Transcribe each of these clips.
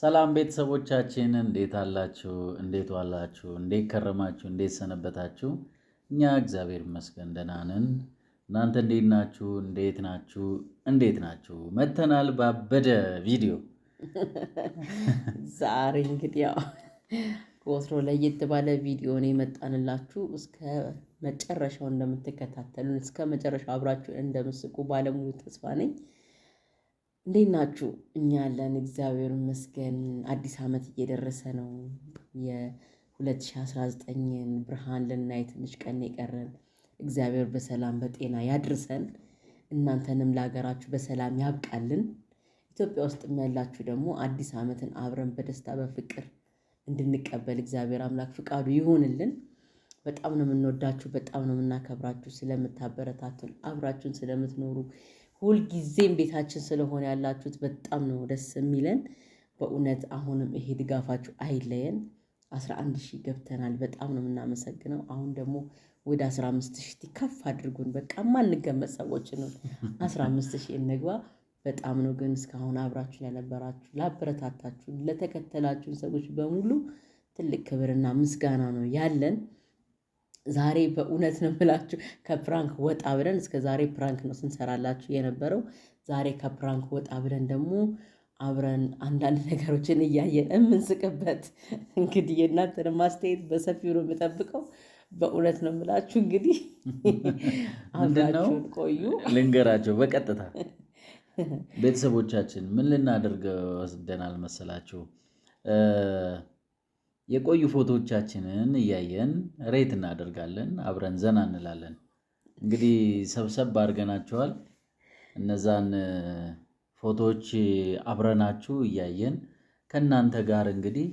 ሰላም ቤተሰቦቻችን እንዴት አላችሁ? እንዴት ዋላችሁ? እንዴት ከረማችሁ? እንዴት ሰነበታችሁ? እኛ እግዚአብሔር ይመስገን ደህና ነን። እናንተ እንዴት ናችሁ? እንዴት ናችሁ? እንዴት ናችሁ? መተናል ባበደ ቪዲዮ። ዛሬ እንግዲህ ያው ወትሮ ለየት ባለ ቪዲዮ ነው የመጣንላችሁ። እስከ መጨረሻው እንደምትከታተሉን እስከ መጨረሻው አብራችሁ እንደምስቁ ባለሙሉ ተስፋ ነኝ። እንዴት ናችሁ? እኛ ያለን እግዚአብሔር ይመስገን። አዲስ ዓመት እየደረሰ ነው። የ2019ን ብርሃን ልናይ ትንሽ ቀን የቀረን። እግዚአብሔር በሰላም በጤና ያድርሰን። እናንተንም ለሀገራችሁ በሰላም ያብቃልን። ኢትዮጵያ ውስጥም ያላችሁ ደግሞ አዲስ ዓመትን አብረን በደስታ በፍቅር እንድንቀበል እግዚአብሔር አምላክ ፍቃዱ ይሆንልን። በጣም ነው የምንወዳችሁ፣ በጣም ነው የምናከብራችሁ። ስለምታበረታቱን፣ አብራችሁን ስለምትኖሩ፣ ሁልጊዜም ቤታችን ስለሆነ ያላችሁት በጣም ነው ደስ የሚለን። በእውነት አሁንም ይሄ ድጋፋችሁ አይለየን። 11,000 ገብተናል። በጣም ነው የምናመሰግነው። አሁን ደግሞ ወደ 15,000 ከፍ አድርጉን። በቃ ማንገመት ሰዎች ነው። 15,000 እንግባ። በጣም ነው ግን እስካሁን አብራችሁን ያነበራችሁ፣ ላበረታታችሁ፣ ለተከተላችሁን ሰዎች በሙሉ ትልቅ ክብርና ምስጋና ነው ያለን። ዛሬ በእውነት ነው ብላችሁ ከፕራንክ ወጣ ብለን እስከ ዛሬ ፕራንክ ነው ስንሰራላችሁ የነበረው። ዛሬ ከፕራንክ ወጣ ብለን ደግሞ አብረን አንዳንድ ነገሮችን እያየን የምንስቅበት እንግዲህ የእናንተን ማስተያየት በሰፊው ነው የምጠብቀው። በእውነት ነው የምላችሁ። እንግዲህ አብራችሁን ቆዩ። ልንገራቸው በቀጥታ ቤተሰቦቻችን ምን ልናደርግ ወስደናል መሰላችሁ? የቆዩ ፎቶዎቻችንን እያየን ሬት እናደርጋለን፣ አብረን ዘና እንላለን። እንግዲህ ሰብሰብ አድርገናቸዋል። እነዛን ፎቶዎች አብረናችሁ እያየን ከእናንተ ጋር እንግዲህ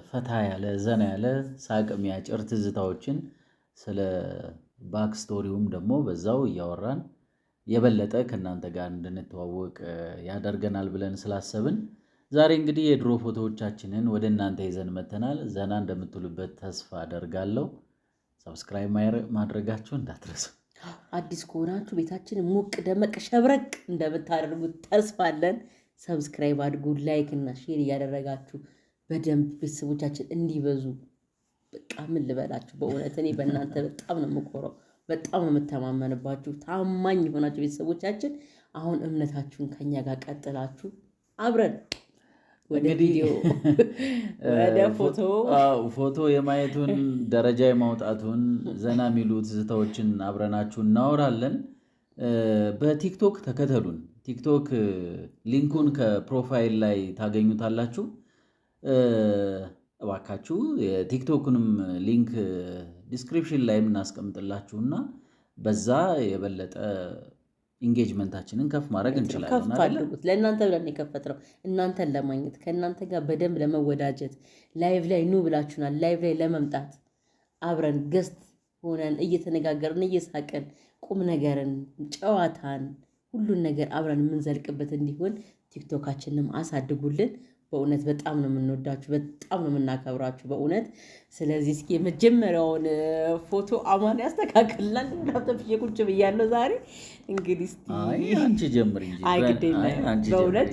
ፈታ ያለ ዘና ያለ ሳቅ የሚያጭር ትዝታዎችን ስለ ባክስቶሪውም ደግሞ በዛው እያወራን የበለጠ ከእናንተ ጋር እንድንተዋወቅ ያደርገናል ብለን ስላሰብን ዛሬ እንግዲህ የድሮ ፎቶዎቻችንን ወደ እናንተ ይዘን መተናል። ዘና እንደምትሉበት ተስፋ አደርጋለሁ። ሰብስክራይብ ማድረጋችሁ እንዳትረሱ። አዲስ ከሆናችሁ ቤታችን ሞቅ ደመቅ ሸብረቅ እንደምታደርጉት ተስፋ አለን። ሰብስክራይብ አድርጉ፣ ላይክ እና ሼር እያደረጋችሁ በደንብ ቤተሰቦቻችን እንዲበዙ። በቃ ምን ልበላችሁ፣ በእውነት እኔ በእናንተ በጣም ነው የምኮረው፣ በጣም ነው የምተማመንባችሁ። ታማኝ የሆናችሁ ቤተሰቦቻችን አሁን እምነታችሁን ከኛ ጋር ቀጥላችሁ አብረን ወደ ቪዲዮ ወደ ፎቶ የማየቱን ደረጃ የማውጣቱን ዘና የሚሉ ትዝታዎችን አብረናችሁ እናወራለን። በቲክቶክ ተከተሉን። ቲክቶክ ሊንኩን ከፕሮፋይል ላይ ታገኙታላችሁ። እባካችሁ የቲክቶክንም ሊንክ ዲስክሪፕሽን ላይ የምናስቀምጥላችሁና በዛ የበለጠ ኢንጌጅመንታችንን ከፍ ማድረግ እንችላለን። ከፍ አድርጉት። ለእናንተ ብለን የከፈትነው እናንተን ለማግኘት ከእናንተ ጋር በደንብ ለመወዳጀት ላይቭ ላይ ኑ ብላችሁናል። ላይቭ ላይ ለመምጣት አብረን ገስት ሆነን እየተነጋገርን እየሳቅን ቁም ነገርን፣ ጨዋታን፣ ሁሉን ነገር አብረን የምንዘልቅበት እንዲሆን ቲክቶካችንም አሳድጉልን። በእውነት በጣም ነው የምንወዳችሁ፣ በጣም ነው የምናከብራችሁ በእውነት። ስለዚህ እስኪ የመጀመሪያውን ፎቶ አማን ያስተካክልናል። ተፍዬ ቁጭ ብያለሁ ዛሬ። እንግዲህ አንቺ ጀምሪ እንጂ በእውነት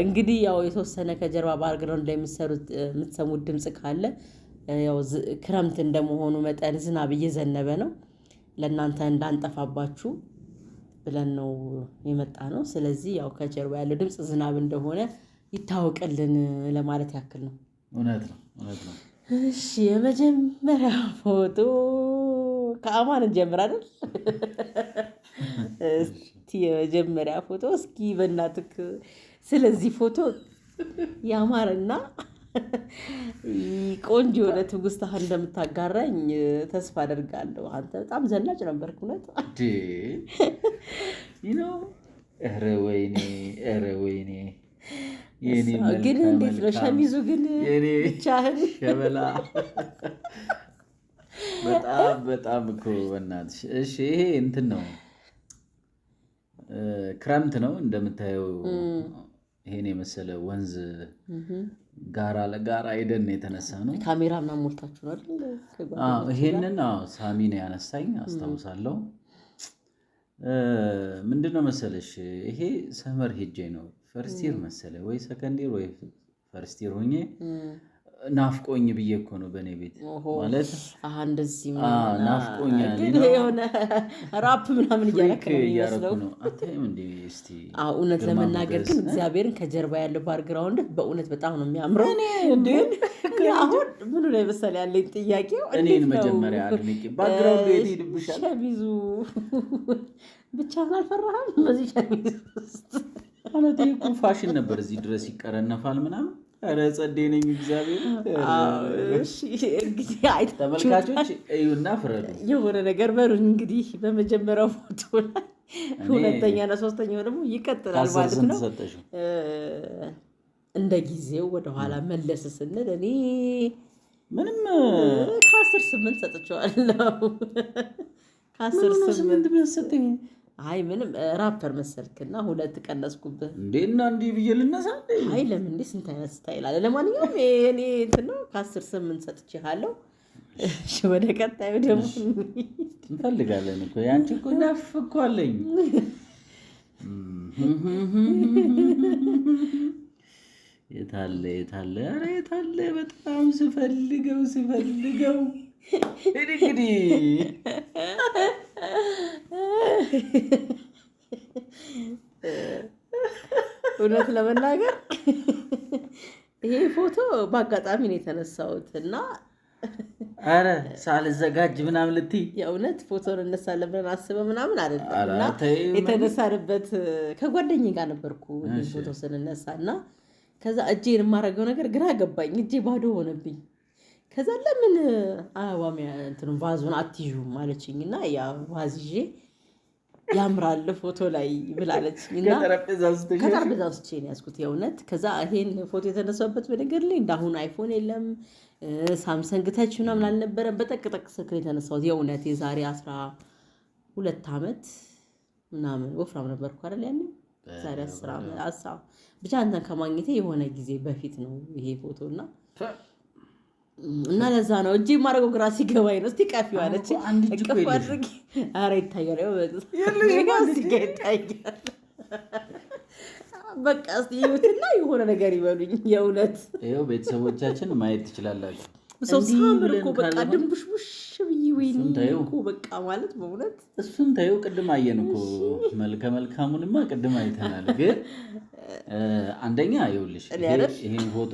እንግዲህ ያው የተወሰነ ከጀርባ ባክግራውንድ ላይ የምትሰሙት ድምፅ ካለ ያው ክረምት እንደመሆኑ መጠን ዝናብ እየዘነበ ነው። ለእናንተ እንዳንጠፋባችሁ ብለን ነው የመጣ ነው። ስለዚህ ያው ከጀርባ ያለው ድምፅ ዝናብ እንደሆነ ይታወቅልን ለማለት ያክል ነው። እውነት ነው። እሺ የመጀመሪያ ፎቶ ከአማን እንጀምራለን። እስቲ የመጀመሪያ ፎቶ እስኪ በእናትህ ስለዚህ ፎቶ ያማረና ቆንጆ የሆነ ትውስታ እንደምታጋራኝ ተስፋ አደርጋለሁ። አንተ በጣም ዘናጭ ነበርክ እውነት። ኧረ ወይኔ ግን እንዴት ነው ሸሚዙ ግን ብቻህን ሸበላ በጣም እኮ በእናትሽ። እሺ ይሄ እንትን ነው፣ ክረምት ነው እንደምታየው። ይሄን የመሰለ ወንዝ ጋራ ለጋራ ሄደን የተነሳ ነው። ካሜራ ምናምን ሞልታችሁ ነው አይደል? ይሄንን ሳሚ ነው ያነሳኝ አስታውሳለሁ። ምንድነው መሰለሽ ይሄ ሰመር ሄጄ ነው ፈርስት ይር መሰለኝ ወይ ሰከንድ ይር ወይ ፈርስት ይር ሆኜ ናፍቆኝ ብዬ እኮ ነው በእኔ ቤት ማለት እንደዚህ ናፍቆኛል። ግን የሆነ ራፕ ምናምን እያደረክ ነው የሚመስለው። አታይም እንዴ? እስቲ እውነት ለመናገር ግን እግዚአብሔርን ከጀርባ ያለው ባክግራውንድ በእውነት በጣም ነው የሚያምረው። አሁን ምኑ ላይ መሰለ ያለኝ ጥያቄው እኔን መጀመሪያ አድንቂ። ባክግራውንዱ የት ሄድብሻል? ሸሚዙ ብቻህን አልፈራህም? በዚህ ሸሚዝ ውስጥ ማለት እኮ ፋሽን ነበር። እዚህ ድረስ ይቀረነፋል ምናምን። ኧረ ጸዴ ነኝ እግዚአብሔር። እንግዲህ ተመልካቾች እዩና ፍረዱ። የሆነ ነገር በሉኝ እንግዲህ በመጀመሪያው ፎቶ ላይ ሁለተኛና ሶስተኛው ደግሞ ይቀጥላል ማለት ነው። እንደ ጊዜው ወደኋላ መለስ ስንል እኔ ምንም ከ10-8 ሰጥቼዋለሁ። ከ10-8 አይ ምንም ራፐር መሰልክና 2 ቀነስኩብህ እንዴና እንዲህ ብዬ ልነሳ። አይ ለምን እንዴ ስንት አይነት ስታይል አለ። ለማንኛውም እኔ እንትን ነው ከ10-8 ሰጥቼሃለሁ። እሺ ወደ ቀጣዩ ደግሞ እንፈልጋለን እኮ ያንቺ እኮ ነፍ እኮ አለኝ። የታለ ኧረ የታለ በጣም ስፈልገው እንግዲህ እውነት ለመናገር ይሄ ፎቶ በአጋጣሚ ነው የተነሳሁት እና ኧረ ሳልዘጋጅ ምናምን ልትይ የእውነት ፎቶን እነሳለን ብለን አስበ ምናምን አይደለም። እና የተነሳንበት ከጓደኛዬ ጋር ነበርኩ ፎቶ ስንነሳ እና ከዛ እጄን የማደርገው ነገር ግራ ገባኝ። እጄ ባዶ ሆነብኝ። ከዛ ለምን አበባ እንትኑ ቫዙን አትይዡም አለችኝ እና ያ ቫዝ ይዤ ያምራል ፎቶ ላይ ብላለችኝና ከጠረጴዛ ውስጥ ነው ያዝኩት የእውነት። ከዛ ይሄን ፎቶ የተነሳበት በነገር ላይ እንዳሁን አይፎን የለም ሳምሰንግ ተች ምናምን አልነበረም። በጠቅጠቅ ስልክ የተነሳሁት የእውነት የዛሬ 12 ዓመት ምናምን ወፍራም ነበርኩ አይደል ያኔ ዛሬ 10 ዓመት ብቻ አንተን ከማግኘቴ የሆነ ጊዜ በፊት ነው ይሄ ፎቶ እና ለዛ ነው እጄ የማደርገው ግራ ሲገባኝ ነው። እስቲ ቀፊው አለች እቅፍ አድርጊ። ኧረ ይታያል ይታያል። በቃ እስቲ ይሁትና የሆነ ነገር ይበሉኝ የእውነት ይኸው ቤተሰቦቻችን ማየት ትችላላችሁ። ሰው ሳምር እኮ በቃ ድንቡሽቡሽ ብዬ ወይኔ እኮ በቃ ማለት በእውነት እሱን ታየው። ቅድም አየን እኮ መልከ መልካሙንማ ቅድም አይተናል። ግን አንደኛ ይኸውልሽ ይሄን ፎቶ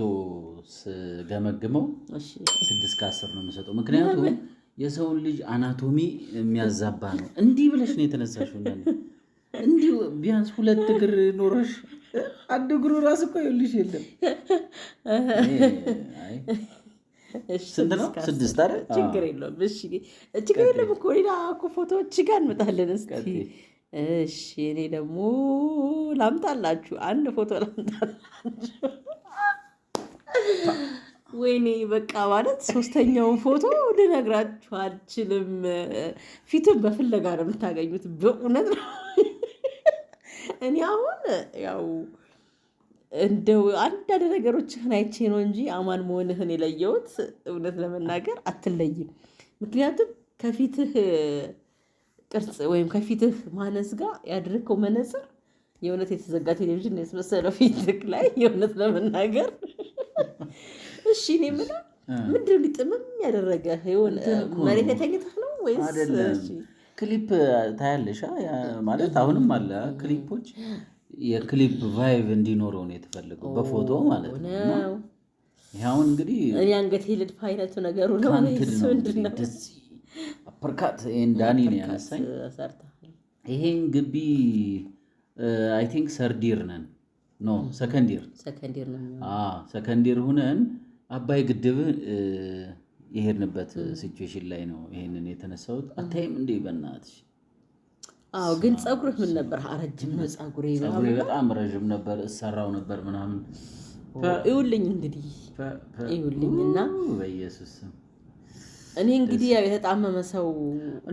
ስገመግመው 6/10 ነው የምሰጠው። ምክንያቱም የሰውን ልጅ አናቶሚ የሚያዛባ ነው። እንዲህ ብለሽ ነው የተነሳሽው። እንዲህ ቢያንስ 2 እግር ኖረሽ 1 እግሩ ራስ እኮ ይኸውልሽ የለም። ስንት ነው? 6 አይደል? ችግር የለውም። እሺ ችግር የለም እኮ ሌላ እኮ ፎቶዎች ጋር እንመጣለን። እስኪ እሺ እኔ ደግሞ ላምጣላችሁ አንድ ፎቶ ላምጣላችሁ። ወይኔ በቃ ማለት ሶስተኛውን ፎቶ ልነግራችሁ አልችልም። ፊቱን በፍለጋ ነው የምታገኙት። በእውነት ነው። እኔ አሁን ያው እንደው አንዳንድ ነገሮችህን አይቼ ነው እንጂ አማን መሆንህን የለየሁት። እውነት ለመናገር አትለይም። ምክንያቱም ከፊትህ ቅርጽ ወይም ከፊትህ ማነስ ጋር ያደረከው መነጽር የእውነት የተዘጋ ቴሌቪዥን ያስመሰለው ፊትህ ላይ የእውነት ለመናገር እሺ እኔ የምልህ ምንድን ነው ጥምም ያደረገህ? የሆነ መሬት ላይ ተኝተህ ነው ወይስ ክሊፕ ታያለሽ? ማለት አሁንም አለ ክሊፖች የክሊፕ ቫይብ እንዲኖረው ነው የተፈለገው በፎቶ ማለት ነው። ይሄ አሁን እንግዲህ እኔ አንገቴ ልድፋ አይነቱ ነገሩ ነው ወይስ ምንድን ነው? አፐርካት ዳኒ ነው ያነሳኝ። ይሄን ግቢ አይ ቲንክ ሰርዲር ነን ኖ ሰከንዲር ነው። ሰከንዲር ሁነን አባይ ግድብ የሄድንበት ሲቹዌሽን ላይ ነው ይሄንን የተነሳሁት። አታይም እንዴ በእናትሽ? አዎ ግን ፀጉርህ ምን ነበር? ረጅም ነው ፀጉሬ በጣም ረጅም ነበር። እሰራው ነበር ምናምን። ይኸውልኝ እንግዲህ ይኸውልኝና በኢየሱስ እኔ እንግዲህ የተጣመመ ሰው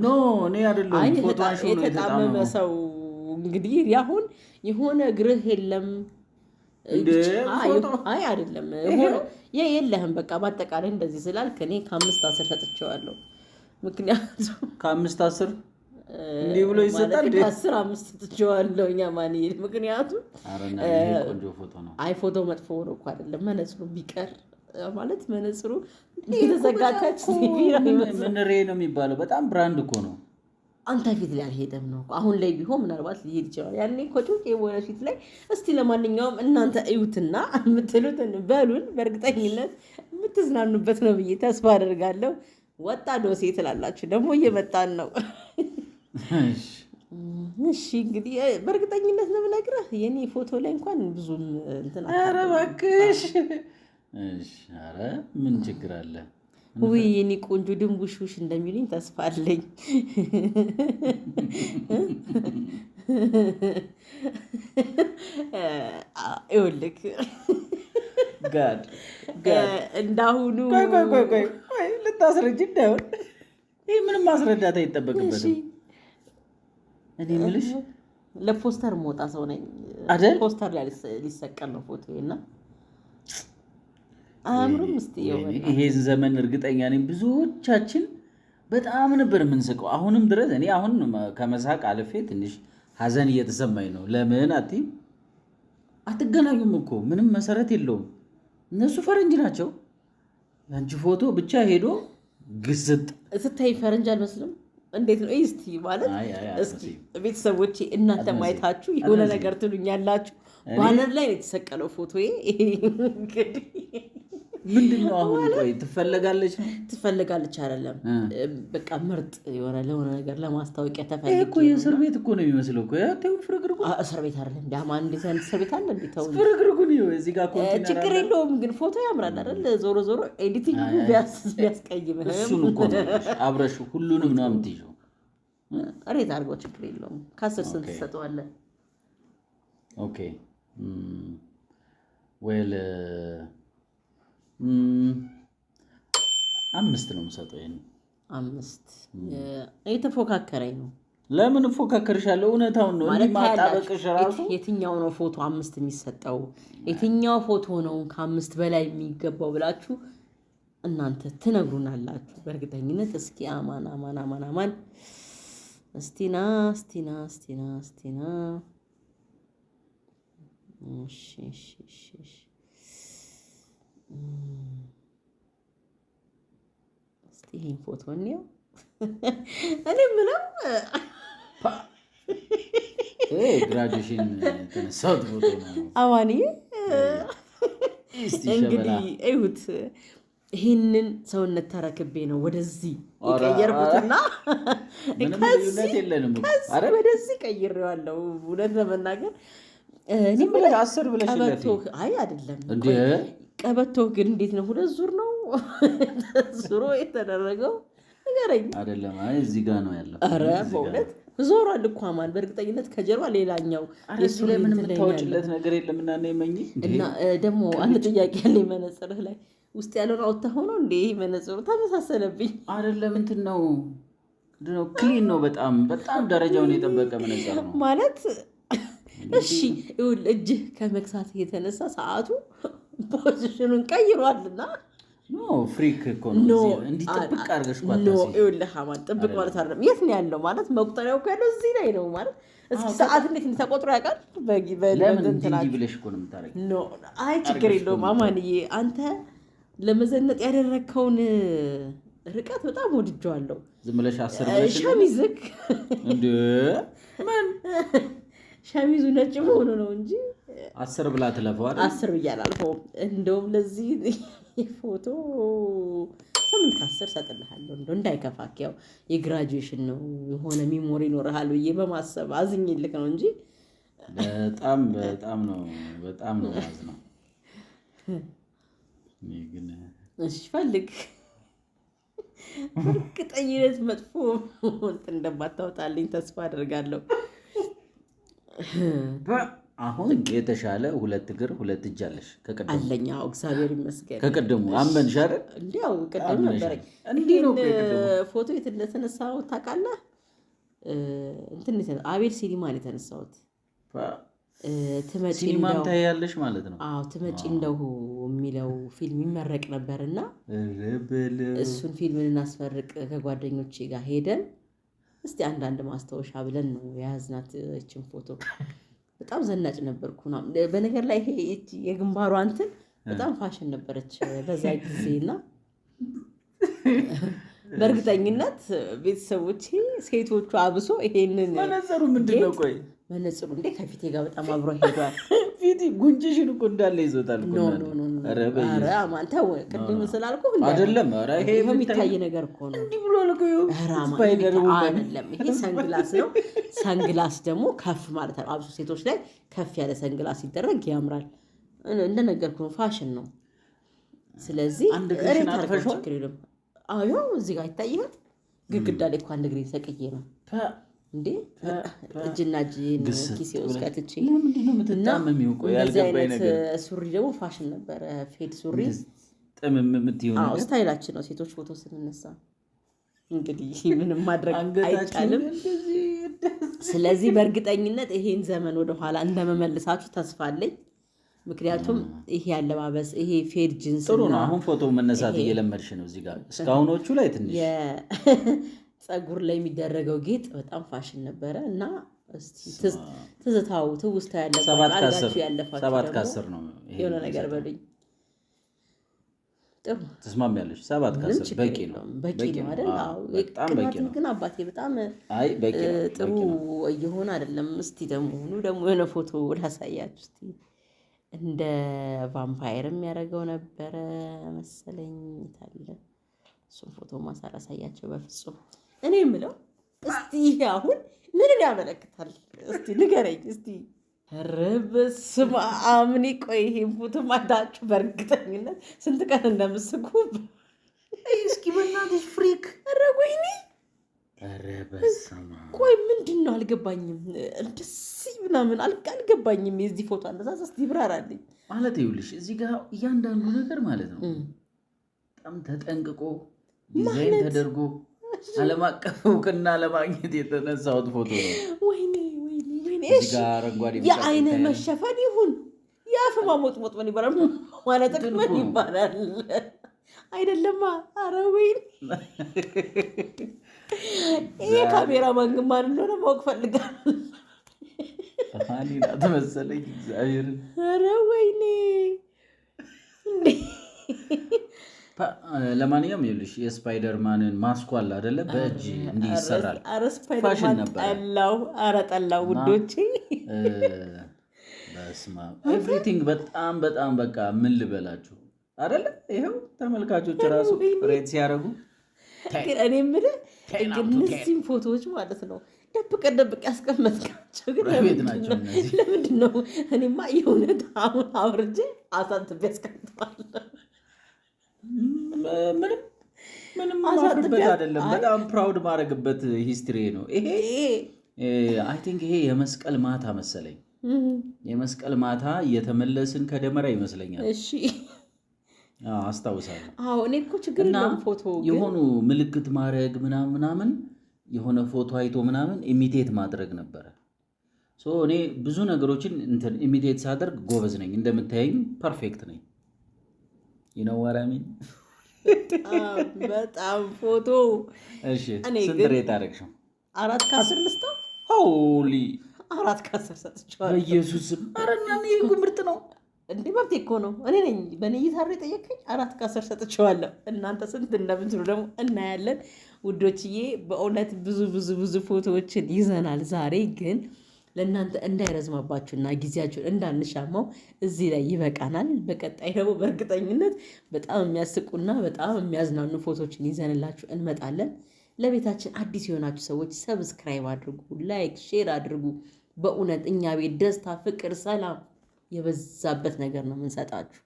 ኖ እኔ አይደለም ፎቶአሽ ነው የተጣመመ ሰው እንግዲህ አሁን የሆነ እግርህ የለም አይ አይደለም ሆኖ የለህም። በቃ በአጠቃላይ እንደዚህ ስላልክ እኔ ከ5-10 ሰጥቼዋለሁ። ምክንያቱም ከ5-10 እንዲህ ብሎ ይሰጣል። ከ10 5 ትችዋለሁ እኛ ማንዬ። ምክንያቱም ቆንጆ ፎቶ ነው። አይ ፎቶ መጥፎ ነው እኮ አይደለም፣ መነጽሩ ቢቀር ማለት መነጽሩ የተዘጋታች ምን ሬ ነው የሚባለው? በጣም ብራንድ እኮ ነው። አንተ ፊት ላይ አልሄደም ነው። አሁን ላይ ቢሆን ምናልባት ሊሄድ ይችላል። ያኔ ኮጮቄ የሆነ ፊት ላይ እስቲ ለማንኛውም እናንተ እዩትና የምትሉትን በሉን። በእርግጠኝነት የምትዝናኑበት ነው ብዬ ተስፋ አደርጋለሁ። ወጣ ዶሴ ትላላችሁ ደግሞ እየመጣን ነው። እሺ እንግዲህ በእርግጠኝነት ነው የምነግርህ። የኔ ፎቶ ላይ እንኳን ብዙም እንትን ኧረ እባክሽ። እሺ ኧረ ምን ችግር አለ? ውይ የኔ ቆንጆ ድንቡሽውሽ እንደሚሉኝ ተስፋ አለኝ። ይኸውልህ ጋድ እንዳሁኑ ቆይ ልታስረጅ እንዳይሆን ይህ ምንም ማስረዳት አይጠበቅበትም። እኔ የምልሽ ለፖስተር መውጣ ሰው ነኝ አይደል? ፖስተር ላይ ሊሰቀል ነው ፎቶ እና አምሩም እስቲ ይሄን ዘመን እርግጠኛ ነኝ ብዙዎቻችን በጣም ነበር የምንስቀው። አሁንም ድረስ እኔ አሁን ከመሳቅ አልፌ ትንሽ ሀዘን እየተሰማኝ ነው። ለምን አትገናኙም እኮ ምንም መሰረት የለውም። እነሱ ፈረንጅ ናቸው። አንቺ ፎቶ ብቻ ሄዶ ግስጥ ስታይ ፈረንጅ አልመስልም። እንዴት ነው እስቲ ማለት እስቲ ቤተሰቦቼ እናንተ ማየታችሁ የሆነ ነገር ትሉኛላችሁ። ባነር ላይ ነው የተሰቀለው ፎቶዬ። እንግዲህ ምንድነው አሁን? ቆይ ትፈለጋለች አይደለም በቃ ምርጥ የሆነ ለሆነ ነገር ለማስታወቂያ ተፈልጎ እኮ የእስር ቤት እኮ ነው የሚመስለው እኮ ያው ፍርግርጉ እስር ቤት አይደለም ዳማን እንደዛ እስር ቤት አለ እንዴ? ተው ፍርግርጉ ነው እዚህ ጋር ኮንቲነር ችግር የለውም ግን ፎቶ ያምራል አይደል? ዞሮ ዞሮ ኤዲቲንግ ቢያስቀይም እሱን እኮ አብረሽ ሁሉንም ነው የምትይዘው። ሬት አድርገው ችግር የለውም። ከ10 ስንት ትሰጠዋለህ? ኦኬ ዌል 5 ነው የምሰጠው። ይሄን 5 እየተፎካከረኝ ነው። ለምን እፎካከርሻለሁ? እውነታውን ነው እንዴ ማጣበቅሽ ራሱ። የትኛው ነው ፎቶ 5 የሚሰጠው? የትኛው ፎቶ ነው ከ5 በላይ የሚገባው ብላችሁ እናንተ ትነግሩናላችሁ በእርግጠኝነት። እስኪ አማን እስቲና እሺ እስቲ ይሄን ፎቶ እንየው። እኔ ምንም ግራጁዌሽን የተነሳሁት ፎቶ ነው። አማንዬ እንግዲህ እዩት። ይህንን ሰውነት ተረክቤ ነው ወደዚህ የቀየርኩትና ከዚህ ወደዚህ ቀይሬዋለሁ። እውነት ለመናገር ዝም ብለሽ 10 ብለሽ አይ አይደለም ቀበቶ ግን እንዴት ነው? 2 ዙር ነው ዙሮ የተደረገው ንገረኝ። አይደለም አይ እዚህ ጋር ነው ያለው። ኧረ በእውነት ዞሯል እኮ አማን። በእርግጠኝነት ከጀርባ ሌላኛው የሱ ላይ ምን የምታወጭለት ነገር የለም። እና ነው የመኝ እና ደግሞ አንድ ጥያቄ ያለኝ መነጽርህ ላይ ውስጥ ያለውን አውጥተህ ሆኖ እንዴ መነጽሩ ተመሳሰለብኝ። አይደለም እንትን ነው ክሊን ነው። በጣም ደረጃውን የጠበቀ መነጽር ነው ማለት። እሺ ይኸውልህ እጅህ ከመክሳት የተነሳ ሰዓቱ ፖዚሽኑን ቀይሯልና ኖ ፍሪክ እኮ ነው እንዲህ ጥብቅ አድርገሽ ቋጣ ኖ ይኸውልህ አማን ጥብቅ ማለት አይደለም። የት ነው ያለው ማለት መቁጠሪያው እኮ ያለው እዚህ ላይ ነው ማለት። እስኪ ሰዓት እንዴት ተቆጥሮ ያውቃል? ለምን እንዲህ ብለሽ እኮ ነው የምታረጊው? ኖ አይ ችግር የለውም አማንዬ። አንተ ለመዘነጥ ያደረግከውን ርቀት በጣም ወድጄዋለሁ። ዝም ብለሽ 10 ብለሽ ሸሚዝክ እንዴ ምን ሸሚዙ ነጭ መሆኑ ነው እንጂ 10 ብላ ትለፈው አይደል? 10 ብዬ አላልፈውም። እንደውም ለዚህ ፎቶ 8 ከ10 ሰጥልሃለሁ። እንደው እንዳይከፋክ ያው የግራጁዌሽን ነው የሆነ ሚሞሪ ይኖርሃል ብዬ በማሰብ አዝኝልክ ነው እንጂ በጣም ነው ማዝነው። ግን እሺ ፈልግ በእርግጠኝነት መጥፎ እንትን እንደማታወጣልኝ ተስፋ አደርጋለሁ። አሁን የተሻለ 2 እግር 2 እጅ አለሽ ከቀደሙ አለኝ። አዎ እግዚአብሔር ይመስገን። ከቀደሙ አመንሽ አይደል? እንዴው ቀደም ነበረኝ። እንዴ ነው ፎቶ የት እንደተነሳው ታውቃለህ? እንትን አቤል ሲኒማ ነው የተነሳሁት። ትመጪ ሲኒማም ታያለሽ ማለት ነው? አዎ ትመጪ እንደው የሚለው ፊልም ይመረቅ ነበርና እሱን ፊልም ልናስመርቅ ከጓደኞቼ ጋር ሄደን እስቲ አንዳንድ ማስታወሻ ብለን ነው የያዝናት እችን ፎቶ። በጣም ዘናጭ ነበርኩ። በነገር ላይ ይሄ የግንባሯ እንትን በጣም ፋሽን ነበረች በዛ ጊዜና በእርግጠኝነት ቤተሰቦቼ ሴቶቹ አብሶ ይሄንን መነጽሩ ምንድን ነው? ቆይ መነጽሩ እንዴ ከፊቴ ጋር በጣም አብሮ ሄዷል። ፊት ጉንጭሽን እኮ እንዳለ ይዞታል እኮ። ኧረ አማን ተው፣ ቅድም ስላልኩህ አይደለም። ኧረ ይሄ የሚታይ ነገር እኮ ነው። እንዲህ ብሎ አልኩ። ስፓይደር አይደለም ይሄ፣ ሰንግላስ ነው። ሰንግላስ ደግሞ ከፍ ማለት ነው። አብሶ ሴቶች ላይ ከፍ ያለ ሰንግላስ ሲደረግ ያምራል። እንደነገርኩህ ነው፣ ፋሽን ነው። ስለዚህ አንድ ግሬሽን አጥፈሽው አዮ እዚህ ጋር ይታያል። ግድግዳ ላይ እኮ አንድ ግሬ ሰቅዬ ነው እንዴ እጅና እጅን ኪሴ ውስጥ ከትቼ። ለምንድን ነው የምትጣመሚው? ቆይ ያልገባኝ ነገር ሱሪ ደግሞ ፋሽን ነበረ። ፌድ ሱሪ ጥምም የምትይው ነገር ስታይላችን ነው። ሴቶች ፎቶ ስንነሳ እንግዲህ ምንም ማድረግ አይቻልም። ስለዚህ በእርግጠኝነት ይሄን ዘመን ወደኋላ እንደመመልሳችሁ ተስፋ አለኝ። ምክንያቱም ይሄ አለባበስ ይሄ ፌድ ጂንስ ጥሩ ነው። አሁን ፎቶ መነሳት እየለመድሽ ነው። እዚህ ጋር እስካሁኖቹ ላይ ትንሽ ፀጉር ላይ የሚደረገው ጌጥ በጣም ፋሽን ነበረ እና ትዝታው ትውስታ ያለባችሁ ያለፋችሁ 7 ከ10 ነው የሆነ ነገር በሉኝ። ጥሩ ትስማሚያለሽ? 7 ከ10 በቂ ነው። በቂ ነው አይደል? አዎ በጣም በቂ ነው። ግን አባቴ በጣም በቂ ነው። ጥሩ እየሆነ አይደለም። እስቲ ደግሞ የሆነ ፎቶ ላሳያችሁ እስቲ። እንደ ቫምፓየር የሚያደርገው ነበረ መሰለኝ። ታለ እሱን ፎቶ ማሳላሳያቸው በፍጹም። እኔ የምለው እስቲ ይሄ አሁን ምንን ያመለክታል? እስቲ ንገረኝ እስቲ። ኧረ በስመ አብ! ቆይ ይሄን ፎቶ ማታችሁ በእርግጠኝነት ስንት ቀን እንደምስጉ እስኪ በእናትሽ ፍሪክ። ኧረ ወይኔ! ኧረ በስመ አብ! ቆይ ምንድን ነው አልገባኝም። እንደዚህ ምናምን አልገባኝም። የዚህ ፎቶ አነሳስ እስቲ ይብራራልኝ። ማለት ይኸውልሽ እዚህ ጋር እያንዳንዱ ነገር ማለት ነው በጣም ተጠንቅቆ ዲዛይን ተደርጎ ዓለም አቀፍ እውቅና ለማግኘት የተነሳሁት ፎቶ ነው። ወይኔ እዚህ ጋር አረንጓዴ የአይን መሸፈን ይሁን የአፍ ማሞጥሞጥ ምን ይባላል ማለት ምን ይባላል? አይደለማ። ኧረ ወይኔ ይሄ ካሜራማን ግን ማን እንደሆነ ማወቅ ፈልጋለሁ። አሊና ተመሰለኝ እግዚአብሔርን። ኧረ ወይኔ ለማንኛውም ይኸውልሽ የስፓይደርማንን ማስኩ አለ አይደለ? በእጅ እንዲህ ይሰራል። ፋሽን ነበር። ጠላው ውዶቼ። በስመ አብ ኤቭሪቲንግ በጣም በጣም በቃ ምን ልበላችሁ አይደለ? ይኸው ተመልካቾች ራሱ ሬት ሲያደርጉ ግን እኔ የምልህ እነዚህም ፎቶዎች ማለት ነው ደብቀ ያስቀመጥካቸው ግን ቤት ናቸው እነዚህ። ለምንድን ነው? እኔማ የእውነት አሁን አውርጄ አሳንትቤ ያስቀምጠዋለሁ። ምንም ማፍርበት አይደለም። በጣም ፕራውድ ማድረግበት ሂስትሪ ነው ይሄ። አይ ቲንክ ይሄ የመስቀል ማታ መሰለኝ። የመስቀል ማታ እየተመለስን ከደመራ ይመስለኛል። እሺ አስታውሳለሁ። አዎ እኔ እኮ ችግር የለም ፎቶ የሆኑ ምልክት ማድረግ ምናምን የሆነ ፎቶ አይቶ ምናምን ኢሚቴት ማድረግ ነበረ። እኔ ብዙ ነገሮችን እንትን ኢሚቴት ሳደርግ ጎበዝ ነኝ። እንደምታየኝ ፐርፌክት ነኝ። ይነወራሚን በጣም ፎቶ። እሺ ስንት ሬት አደረግሽው? 4 ከ10 ልስጠው። ሆሊ 4 ከ10 ሰጥቼዋለሁ። በኢየሱስ ስም። ኧረ እናንተ ይሄ ምርጥ ነው እንዴ! መብቴ እኮ ነው። እኔ ነኝ በእኔ እይታ የጠየቀኝ። 4 ከ10 ሰጥቼዋለሁ። እናንተ ስንት እንደምትሉ ደግሞ እናያለን ውዶችዬ። በእውነት ብዙ ፎቶዎችን ይዘናል ዛሬ። ግን ለእናንተ እንዳይረዝማባችሁና ጊዜያችሁን እንዳንሻማው እዚህ ላይ ይበቃናል። በቀጣይ ደግሞ በእርግጠኝነት በጣም የሚያስቁና በጣም የሚያዝናኑ ፎቶችን ይዘንላችሁ እንመጣለን። ለቤታችን አዲስ የሆናችሁ ሰዎች ሰብስክራይብ አድርጉ፣ ላይክ፣ ሼር አድርጉ። በእውነት እኛ ቤት ደስታ፣ ፍቅር፣ ሰላም የበዛበት ነገር ነው የምንሰጣችሁ።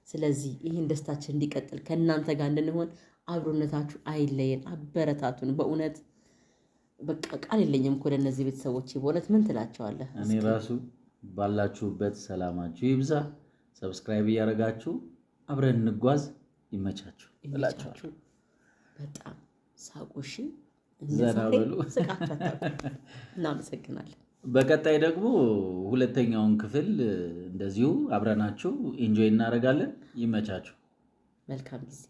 ስለዚህ ይህን ደስታችን እንዲቀጥል ከእናንተ ጋር እንድንሆን አብሮነታችሁ አይለየን፣ አበረታቱን። በእውነት በቃ ቃል የለኝም እኮ ለእነዚህ ቤተሰቦች። በእውነት ምን ትላቸዋለህ? እኔ ራሱ ባላችሁበት ሰላማችሁ ይብዛ። ሰብስክራይብ እያደረጋችሁ አብረን እንጓዝ። ይመቻችሁ እላችኋለሁ። በጣም ሳቁሺ ዘና በሉ። እናመሰግናለን። በቀጣይ ደግሞ ሁለተኛውን ክፍል እንደዚሁ አብረናችሁ ኢንጆይ እናደርጋለን። ይመቻችሁ። መልካም ጊዜ